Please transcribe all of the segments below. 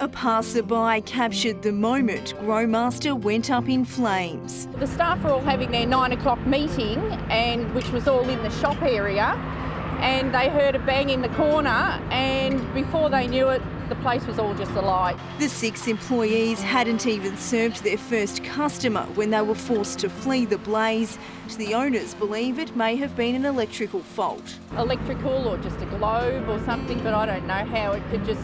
A passerby captured the moment Growmaster went up in flames. The staff were all having their 9 o'clock meeting, which was all in the shop area, and they heard a bang in the corner, and before they knew it, the place was all just alight. The 6 employees hadn't even served their first customer when they were forced to flee the blaze. The owners believe it may have been an electrical fault. Electrical or just a globe or something, but I don't know how it could just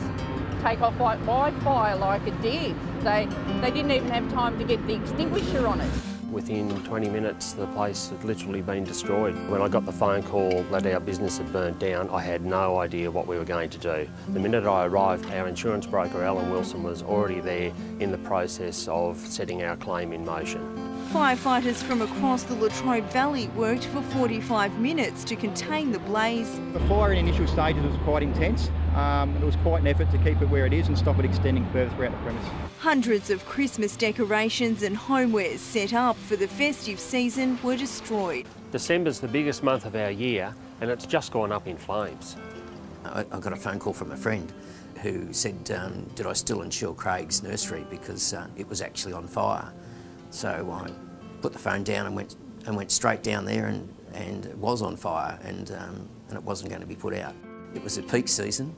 take off like wildfire like it did. They didn't even have time to get the extinguisher on it. Within 20 minutes, the place had literally been destroyed. When I got the phone call that our business had burnt down, I had no idea what we were going to do. The minute I arrived, our insurance broker, Alan Wilson, was already there in the process of setting our claim in motion. Firefighters from across the Latrobe Valley worked for 45 minutes to contain the blaze. The fire in initial stages was quite intense. It was quite an effort to keep it where it is and stop it extending further throughout the premise. Hundreds of Christmas decorations and homewares set up for the festive season were destroyed. December's the biggest month of our year and it's just gone up in flames. I got a phone call from a friend who said, did I still insure Craig's nursery because it was actually on fire. So I put the phone down and went straight down there and it was on fire and it wasn't going to be put out. It was a peak season,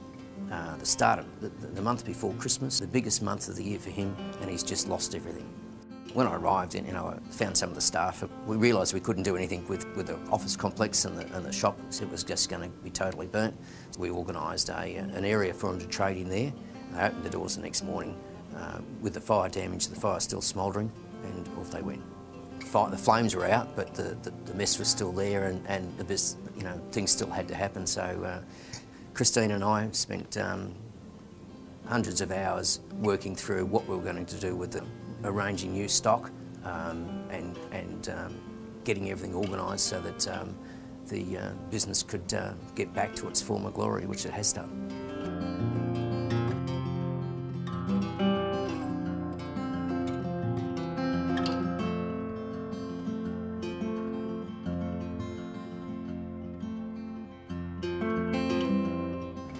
the start of the month before Christmas, the biggest month of the year for him, and he's just lost everything. When I arrived, I found some of the staff. We realised we couldn't do anything with the office complex and the shop. It was just going to be totally burnt. So we organised an area for them to trade in there. They opened the doors the next morning with the fire damage, the fire still smouldering, and off they went. The flames were out, but the mess was still there, and things still had to happen. So Christine and I spent hundreds of hours working through what we were going to do with it, arranging new stock and getting everything organised so that the business could get back to its former glory, which it has done.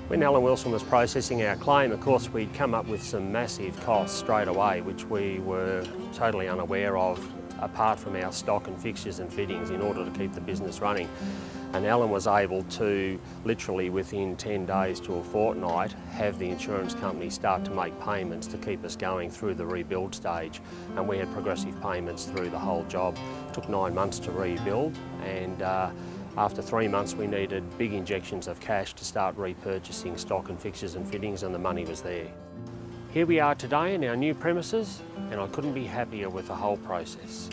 When Alan Wilson was processing our claim, of course, we'd come up with some massive costs straight away, which we were totally unaware of, apart from our stock and fixtures and fittings, in order to keep the business running. And Alan was able to, literally within 10 days to a fortnight, have the insurance company start to make payments to keep us going through the rebuild stage. And we had progressive payments through the whole job. It took 9 months to rebuild, and after 3 months we needed big injections of cash to start repurchasing stock and fixtures and fittings, and the money was there. Here we are today in our new premises, and I couldn't be happier with the whole process.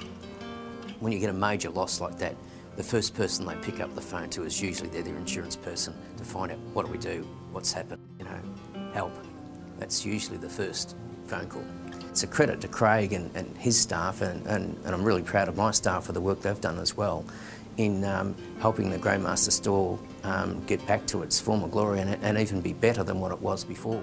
When you get a major loss like that, the first person they pick up the phone to is usually their insurance person to find out what do we do, what's happened, help. That's usually the first phone call. It's a credit to Craig and his staff, and I'm really proud of my staff for the work they've done as well in helping the Growmaster store get back to its former glory and even be better than what it was before.